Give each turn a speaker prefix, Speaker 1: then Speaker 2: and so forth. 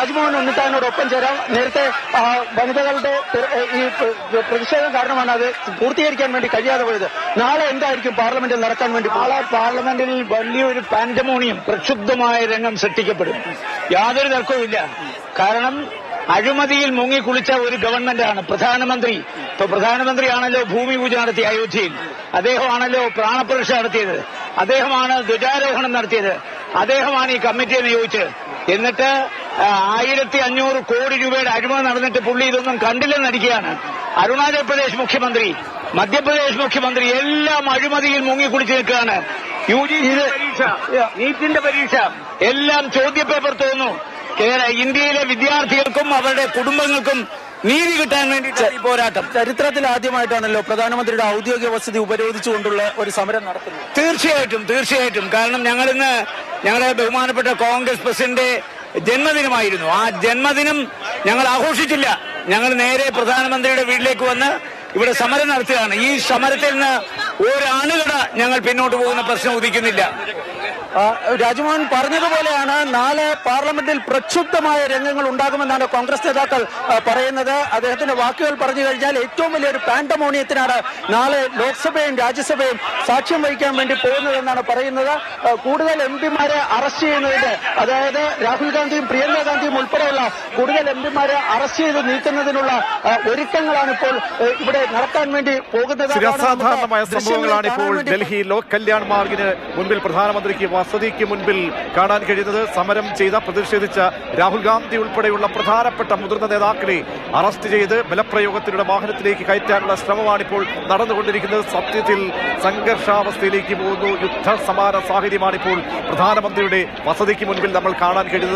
Speaker 1: രാജ്മോഹൻ ഉണ്ണിത്താനോടൊപ്പം ചേരാം. നേരത്തെ വനിതകളുടെ ഈ പ്രതിഷേധം കാരണമാണ് അത് പൂർത്തീകരിക്കാൻ വേണ്ടി കഴിയാതെ പോയത്. നാളെ എന്തായിരിക്കും പാർലമെന്റിൽ നടക്കാൻ വേണ്ടി?
Speaker 2: നാളെ പാർലമെന്റിൽ വലിയൊരു പാൻഡമോണിയം, പ്രക്ഷുബ്ധമായ രംഗം സൃഷ്ടിക്കപ്പെടും. യാതൊരു തർക്കവുമില്ല. കാരണം അഴിമതിയിൽ മുങ്ങിക്കുളിച്ച ഒരു ഗവൺമെന്റാണ്. പ്രധാനമന്ത്രിയാണല്ലോ ഭൂമി പൂജ നടത്തിയ അയോധ്യയിൽ, അദ്ദേഹമാണല്ലോ പ്രാണപ്രതിഷ്ഠ നടത്തിയത്, അദ്ദേഹമാണ് ധ്വജാരോഹണം നടത്തിയത്, അദ്ദേഹമാണ് ഈ കമ്മിറ്റിയെ നിയോഗിച്ചത്. എന്നിട്ട് 1500 കോടി രൂപയുടെ അഴിമതി നടന്നിട്ട് പുള്ളി ഇതൊന്നും കണ്ടില്ലെന്ന് നടിക്കുകയാണ്. അരുണാചൽ പ്രദേശ് മുഖ്യമന്ത്രി, മധ്യപ്രദേശ് മുഖ്യമന്ത്രി എല്ലാം അഴിമതിയിൽ മുങ്ങിക്കുളിച്ച് നിൽക്കുകയാണ്. UGC പരീക്ഷ, നീറ്റിന്റെ പരീക്ഷ എല്ലാം ചോദ്യപേപ്പർ തോന്നുന്നു. ഇന്ത്യയിലെ വിദ്യാർത്ഥികൾക്കും അവരുടെ കുടുംബങ്ങൾക്കും നീതി കിട്ടാൻ വേണ്ടിയിട്ട് ഈ പോരാട്ടം.
Speaker 1: ചരിത്രത്തിൽ ആദ്യമായിട്ടാണല്ലോ പ്രധാനമന്ത്രിയുടെ ഔദ്യോഗിക വസതി ഉപരോധിച്ചുകൊണ്ടുള്ള ഒരു സമരം നടത്തുന്നത്.
Speaker 2: തീർച്ചയായിട്ടും. കാരണം ഞങ്ങളിന്ന് ഞങ്ങളുടെ ബഹുമാനപ്പെട്ട കോൺഗ്രസ് പ്രസിഡന്റ് ജന്മദിനമായിരുന്നു. ആ ജന്മദിനം ഞങ്ങൾ ആഘോഷിച്ചില്ല. ഞങ്ങൾ നേരെ പ്രധാനമന്ത്രിയുടെ വീട്ടിലേക്ക് വന്ന് ഇവിടെ സമരം നടത്തുകയാണ്. ഈ സമരത്തിൽ നിന്ന് ഒരണുകട ഞങ്ങൾ പിന്നോട്ട് പോകുന്ന പ്രശ്നം ഉദിക്കുന്നില്ല.
Speaker 1: രാജ്മോഹൻ പറഞ്ഞതുപോലെയാണ് നാളെ പാർലമെന്റിൽ പ്രക്ഷുബ്ധമായ രംഗങ്ങൾ ഉണ്ടാകുമെന്നാണ് കോൺഗ്രസ് നേതാക്കൾ പറയുന്നത്. അദ്ദേഹത്തിന്റെ വാക്കുകൾ പറഞ്ഞു കഴിഞ്ഞാൽ ഏറ്റവും വലിയൊരു പാൻഡമോണിയത്തിനാണ് നാളെ ലോക്സഭയും രാജ്യസഭയും സാക്ഷ്യം വഹിക്കാൻ വേണ്ടി പോകുന്നതെന്നാണ് പറയുന്നത്. കൂടുതൽ എംപിമാരെ അറസ്റ്റ് ചെയ്യുന്നതിന്, അതായത് രാഹുൽ ഗാന്ധിയും പ്രിയങ്ക ഗാന്ധിയും ഉൾപ്പെടെയുള്ള കൂടുതൽ എംപിമാരെ അറസ്റ്റ് ചെയ്ത് നീക്കുന്നതിനുള്ള ഒരുക്കങ്ങളാണ് ഇപ്പോൾ ഇവിടെ നടത്താൻ വേണ്ടി പോകുന്നത്.
Speaker 3: അസാധാരണമായ സംഭവങ്ങളാണ് ഇപ്പോൾ ഡൽഹി ലോക് കല്യാൺ മാർഗിന് മുൻപിൽ പ്രധാനമന്ത്രിക്ക് വസതിക്ക് മുൻപിൽ കാണാൻ കഴിയുന്നത്. സമരം ചെയ്ത, പ്രതിഷേധിച്ച രാഹുൽ ഗാന്ധി ഉൾപ്പെടെയുള്ള പ്രധാനപ്പെട്ട മുതിർന്ന നേതാക്കളെ അറസ്റ്റ് ചെയ്ത് ബലപ്രയോഗത്തിലൂടെ വാഹനത്തിലേക്ക് കയറ്റാനുള്ള ശ്രമമാണിപ്പോൾ നടന്നുകൊണ്ടിരിക്കുന്നത്. സത്യത്തിൽ സംഘർഷാവസ്ഥയിലേക്ക് പോകുന്നു. യുദ്ധസമാന സാഹചര്യമാണിപ്പോൾ പ്രധാനമന്ത്രിയുടെ വസതിക്ക് മുൻപിൽ നമ്മൾ കാണാൻ കഴിയുന്നത്.